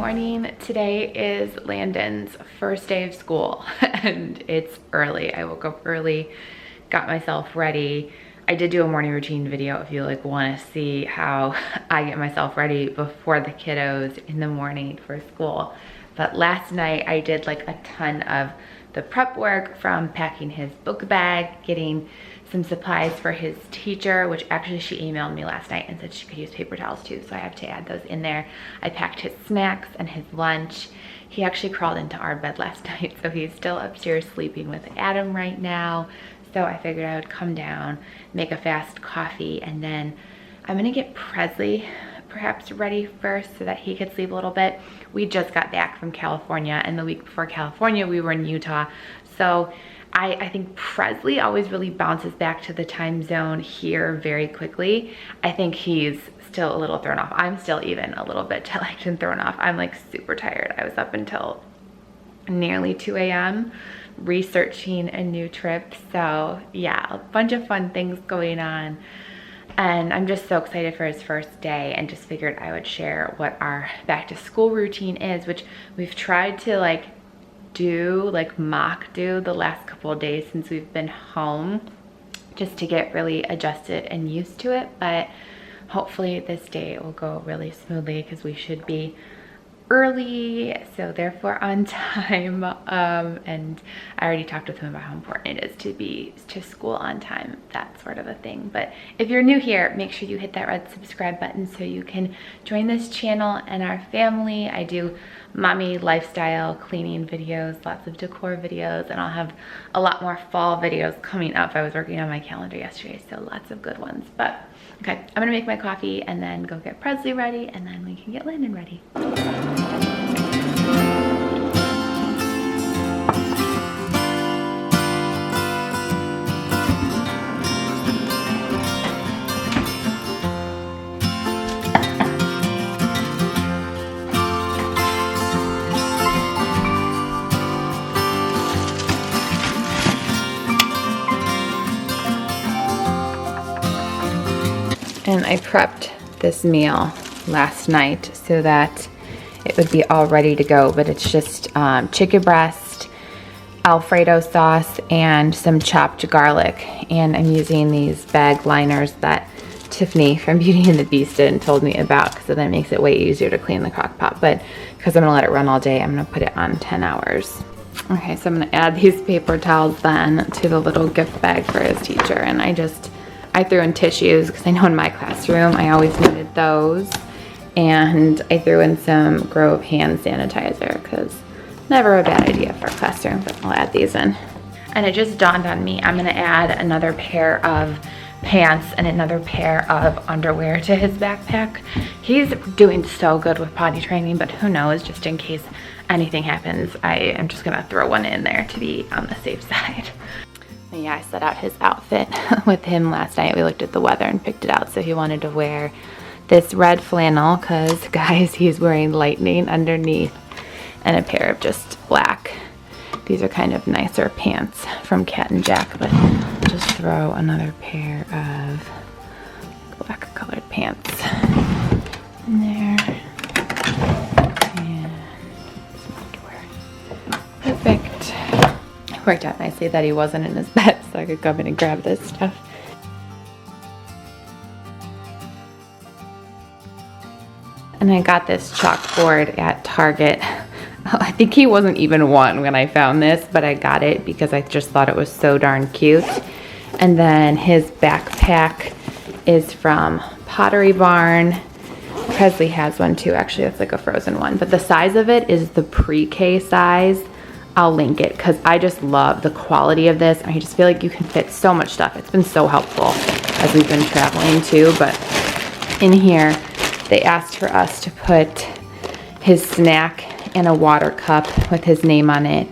morning. Today is Landon's first day of school and it's early. I woke up early, got myself ready. I did do a morning routine video if you want to see how I get myself ready before the kiddos in the morning for school. But last night I did a ton of the prep work, from packing his book bag, getting some supplies for his teacher, which actually she emailed me last night and said she could use paper towels too, so I have to add those in there. I packed his snacks and his lunch. He actually crawled into our bed last night, so he's still upstairs sleeping with Adam right now. So I figured I would come down, make a fast coffee, and then I'm gonna get Presley perhaps ready first so that he could sleep a little bit. We just got back from California, and the week before California we were in Utah. So I think Presley always really bounces back to the time zone here very quickly. I think he's still a little thrown off. I'm still even a little bit jet-lagged and thrown off. I'm super tired. I was up until nearly 2 a.m. researching a new trip. So yeah, a bunch of fun things going on. And I'm just so excited for his first day, and just figured I would share what our back to school routine is, which we've tried to mock do the last couple of days since we've been home, just to get really adjusted and used to it. But hopefully this day will go really smoothly because we should be early, so therefore on time. And I already talked with him about how important it is to be to school on time, that sort of a thing. But if you're new here, make sure you hit that red subscribe button so you can join this channel and our family. I do mommy lifestyle cleaning videos, lots of decor videos, and I'll have a lot more fall videos coming up. I was working on my calendar yesterday, so lots of good ones. But okay, I'm gonna make my coffee and then go get Presley ready, and then we can get Landon ready. And I prepped this meal last night so that it would be all ready to go, but it's just chicken breast, Alfredo sauce, and some chopped garlic. And I'm using these bag liners that Tiffany from Beauty and the Beast did and told me about, because then it makes it way easier to clean the crock pot. But because I'm gonna let it run all day, I'm gonna put it on 10 hours. Okay, so I'm gonna add these paper towels then to the little gift bag for his teacher. And I threw in tissues because I know in my classroom I always needed those. And I threw in some Grove hand sanitizer because never a bad idea for a classroom, but I'll add these in. And it just dawned on me, I'm gonna add another pair of pants and another pair of underwear to his backpack. He's doing so good with potty training, but who knows, just in case anything happens, I am just gonna throw one in there to be on the safe side. Yeah, I set out his outfit with him last night. We looked at the weather and picked it out. So he wanted to wear this red flannel because, guys, he's wearing lightning underneath, and a pair of just black. These are kind of nicer pants from Cat and Jack, but I'll just throw another pair of black colored pants in there. And some underwear. Perfect. Worked out nicely that he wasn't in his bed, so I could come in and grab this stuff. And I got this chalkboard at Target. I think he wasn't even one when I found this, but I got it because I just thought it was so darn cute. And then his backpack is from Pottery Barn. Presley has one too, actually. That's a frozen one, but the size of it is the pre-K size. I'll link it because I just love the quality of this. I just feel like you can fit so much stuff. It's been so helpful as we've been traveling too. But in here, they asked for us to put his snack in a water cup with his name on it.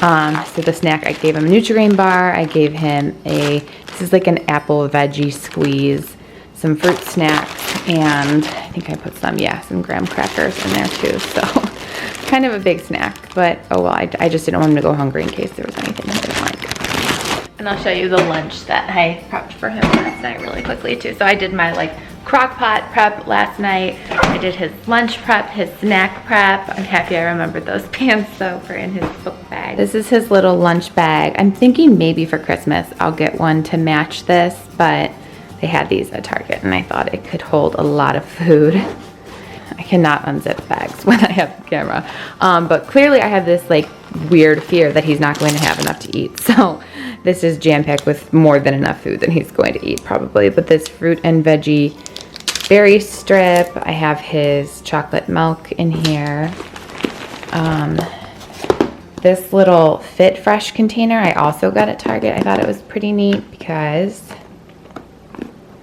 So the snack, I gave him a Nutri-Grain bar. I gave him this is an apple veggie squeeze, some fruit snacks, and I think I put some graham crackers in there too. So kind of a big snack, but oh well, I just didn't want him to go hungry in case there was anything he didn't like. And I'll show you the lunch that I prepped for him last night really quickly too. So I did my crock pot prep last night. I did his lunch prep, his snack prep. I'm happy I remembered those pants though for in his book bag. This is his little lunch bag. I'm thinking maybe for Christmas I'll get one to match this, but they had these at Target and I thought it could hold a lot of food. I cannot unzip bags when I have the camera. But clearly I have this like weird fear that he's not going to have enough to eat. So this is jam-packed with more than enough food than he's going to eat probably. But this fruit and veggie berry strip, I have his chocolate milk in here. This little Fit Fresh container I also got at Target. I thought it was pretty neat because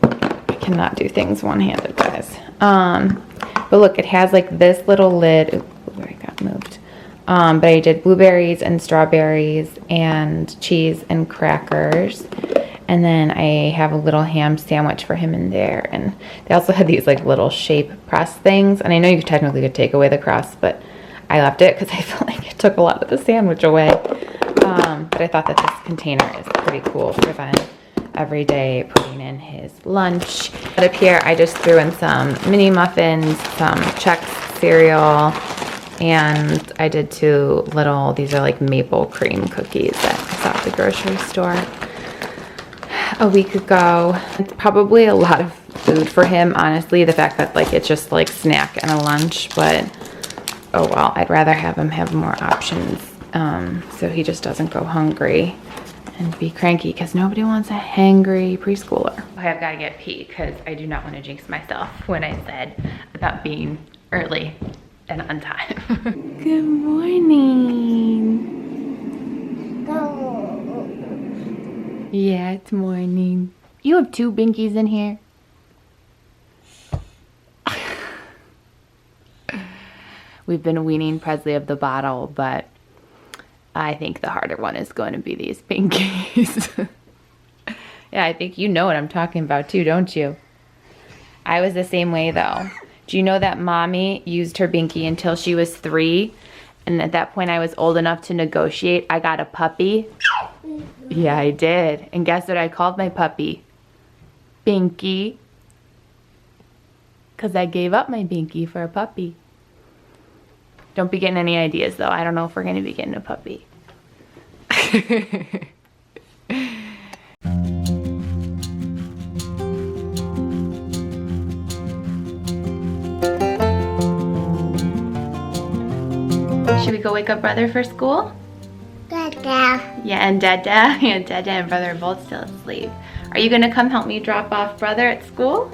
I cannot do things one-handed, guys. But look, it has like this little lid. Ooh, I got moved. But I did blueberries and strawberries and cheese and crackers. And then I have a little ham sandwich for him in there. And they also had these like little shape press things. And I know you technically could take away the crust, but I left it because I felt like it took a lot of the sandwich away. But I thought that this container is pretty cool for then every day putting in his lunch. But up here I just threw in some mini muffins, some Chex cereal, and I did two little, these are like maple cream cookies that I saw at the grocery store a week ago. It's probably a lot of food for him, honestly, the fact that like it's just like snack and a lunch, but oh well, I'd rather have him have more options so he just doesn't go hungry and be cranky because nobody wants a hangry preschooler. I've got to get pee because I do not want to jinx myself when I said about being early and on time. Good morning. Yeah, it's morning. You have two binkies in here. We've been weaning Presley of the bottle, but I think the harder one is going to be these pinkies. Yeah, I think you know what I'm talking about too, don't you? I was the same way though. Do you know that mommy used her binky until she was 3? And at that point I was old enough to negotiate. I got a puppy. Yeah, I did. And guess what I called my puppy? Binky. Because I gave up my binky for a puppy. Don't be getting any ideas though. I don't know if we're going to be getting a puppy. Should we go wake up brother for school? Dada. Yeah, and Dada. Yeah, Dada and brother are both still asleep. Are you going to come help me drop off brother at school?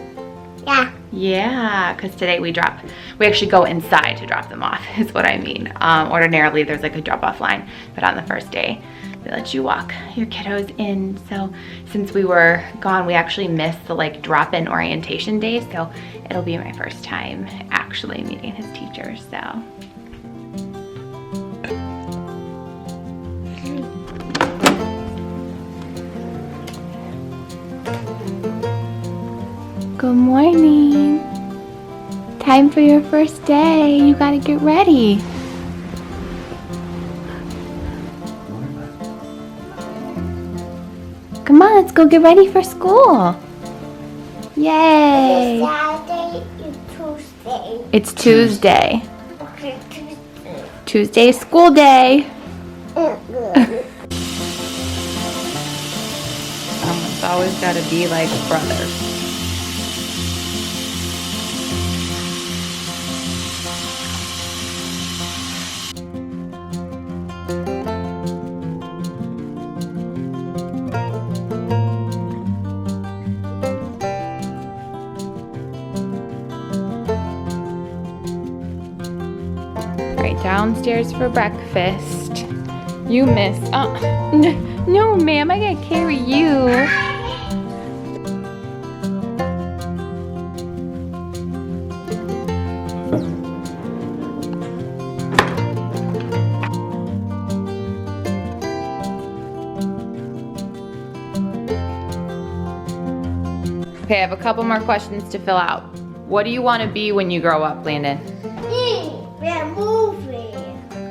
Yeah. Yeah, because today we actually go inside to drop them off, is what I mean. Ordinarily, there's like a drop-off line, but on the first day, they let you walk your kiddos in. So since we were gone, we actually missed the like drop-in orientation day, so it'll be my first time actually meeting his teachers, so. Good morning. Time for your first day. You gotta get ready. Come on, let's go get ready for school. Yay. Saturday is Tuesday. It's Tuesday. Okay, Tuesday. Tuesday is school day. It's always gotta be like brother. Downstairs for breakfast. You miss. No, ma'am, I gotta carry you. Okay, I have a couple more questions to fill out. What do you want to be when you grow up, Landon? A movie.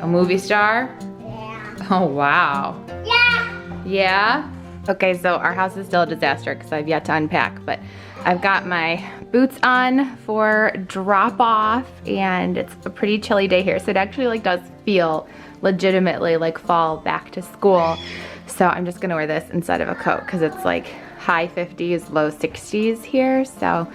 A movie star? Yeah. Oh, wow. Yeah. Yeah? Okay, so our house is still a disaster because I've yet to unpack, but I've got my boots on for drop off, and it's a pretty chilly day here, so it actually like does feel legitimately like fall back to school. So I'm just gonna wear this instead of a coat because it's like high 50s, low 60s here. So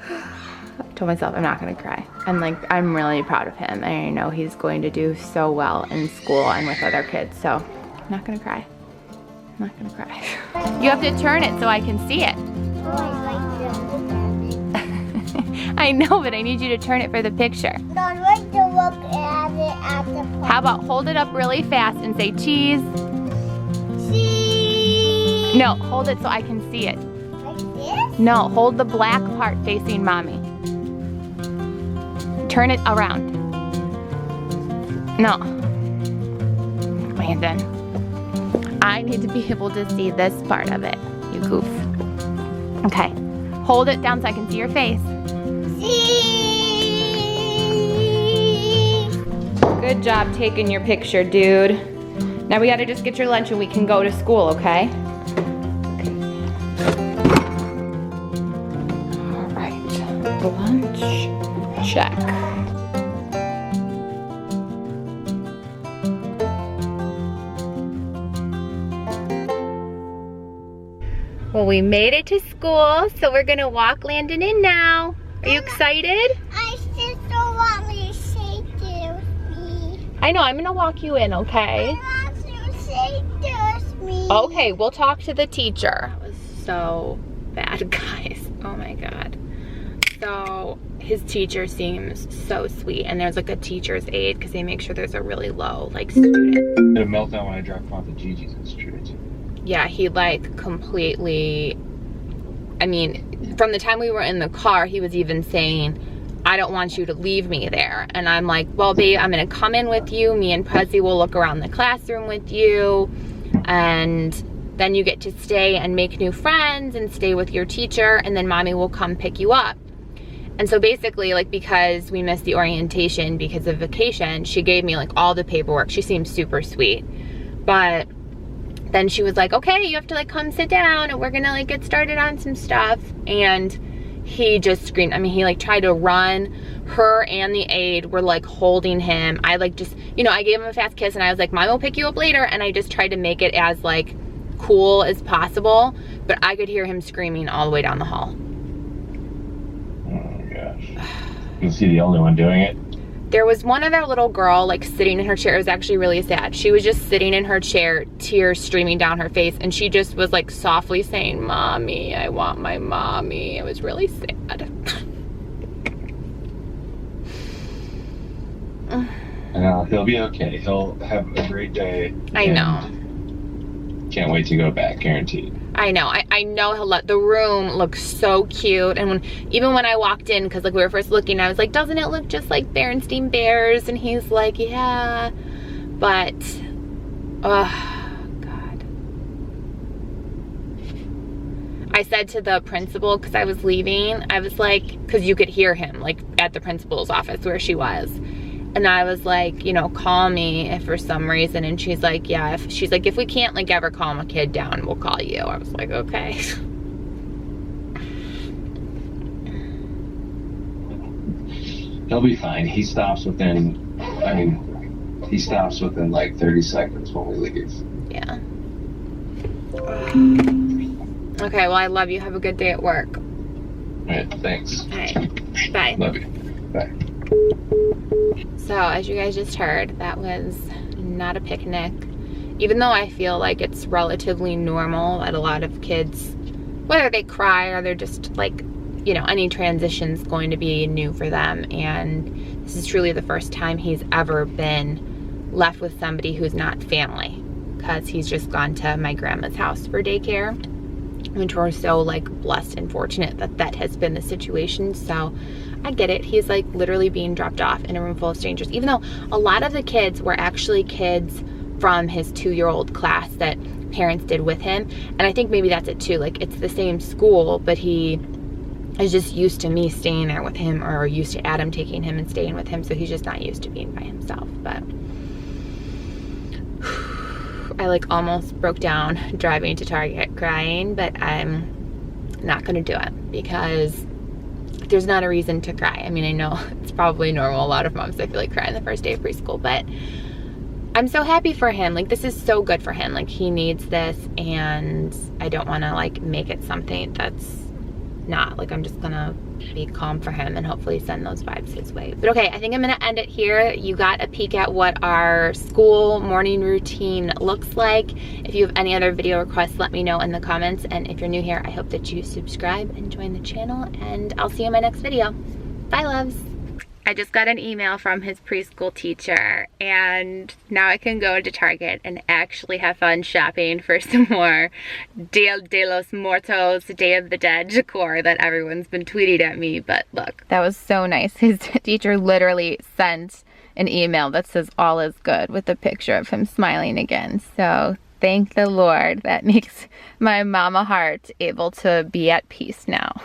I told myself I'm not gonna cry. And like, I'm really proud of him. I know he's going to do so well in school and with other kids. So I'm not gonna cry. I'm not gonna cry. You have to turn it so I can see it. I know, but I need you to turn it for the picture. Don't like to look at it at the phone. How about hold it up really fast and say cheese? See? No, hold it so I can see it. Like this? No, hold the black part facing mommy. Turn it around. No. Landon, I need to be able to see this part of it, you goof. Okay, hold it down so I can see your face. See? Good job taking your picture, dude. Now we gotta just get your lunch and we can go to school, okay? All right, lunch, check. Well, we made it to school, so we're gonna walk Landon in now. Are you excited? I still don't want me to say to me. I know, I'm gonna walk you in, okay? I want you to say to me. Okay, we'll talk to the teacher. That was so bad, guys. Oh my God. So his teacher seems so sweet, and there's like a teacher's aide because they make sure there's a really low like student. I had a meltdown when I dropped him off at Gigi's in Street. Yeah, he like completely, I mean, from the time we were in the car, he was even saying, I don't want you to leave me there. And I'm like, well, babe, I'm gonna come in with you. Me and Presley will look around the classroom with you. And then you get to stay and make new friends and stay with your teacher. And then mommy will come pick you up. And so basically, like, because we missed the orientation because of vacation, she gave me like all the paperwork. She seemed super sweet. But then she was like, okay, you have to like come sit down and we're gonna like get started on some stuff. And he just screamed. I mean, he like tried to run. Her and the aide were like holding him. I like just, you know, I gave him a fast kiss and I was like, Mom will pick you up later. And I just tried to make it as like cool as possible. But I could hear him screaming all the way down the hall. Oh my gosh. Is he the only one doing it? There was one other little girl like sitting in her chair. It was actually really sad. She was just sitting in her chair, tears streaming down her face, and she just was like softly saying, Mommy, I want my mommy. It was really sad. I know, he'll be okay. He'll have a great day. I know. Can't wait to go back, guaranteed. I know. I know he'll let the room look so cute. And even when I walked in, because like we were first looking, I was like, doesn't it look just like Berenstain Bears? And he's like, yeah. But, oh, God. I said to the principal, because I was leaving, I was like, because you could hear him like at the principal's office where she was. And I was like, you know, call me if for some reason. And she's like, yeah, she's like, if we can't like ever calm a kid down, we'll call you. I was like, okay. He'll be fine. He stops within, I mean, he stops within like 30 seconds when we leave. Yeah. Okay, well, I love you. Have a good day at work. All right, thanks. All right, bye. Love you. Bye. So, as you guys just heard, that was not a picnic. Even though I feel like it's relatively normal that a lot of kids, whether they cry or they're just like, you know, any transition's going to be new for them. And this is truly the first time he's ever been left with somebody who's not family, because he's just gone to my grandma's house for daycare, which we're so like blessed and fortunate that that has been the situation. So I get it. He's like literally being dropped off in a room full of strangers, even though a lot of the kids were actually kids from his 2-year-old class that parents did with him. And I think maybe that's it too. Like, it's the same school, but he is just used to me staying there with him, or used to Adam taking him and staying with him. So he's just not used to being by himself. But I like almost broke down driving to Target crying, but I'm not gonna do it because there's not a reason to cry. I mean, I know it's probably normal. A lot of moms, I feel like, cry on the first day of preschool, but I'm so happy for him. Like, this is so good for him. Like, he needs this, and I don't wanna like make it something that's not. Like, I'm just gonna be calm for him and hopefully send those vibes his way. But okay, I think I'm gonna end it here. You got a peek at what our school morning routine looks like. If you have any other video requests, let me know in the comments. And if you're new here, I hope that you subscribe and join the channel, and I'll see you in my next video. Bye, loves. I just got an email from his preschool teacher, and now I can go to Target and actually have fun shopping for some more Dia de los Muertos, Day of the Dead decor that everyone's been tweeting at me. But look, that was so nice. His teacher literally sent an email that says all is good with a picture of him smiling again. So thank the Lord. That makes my mama heart able to be at peace now.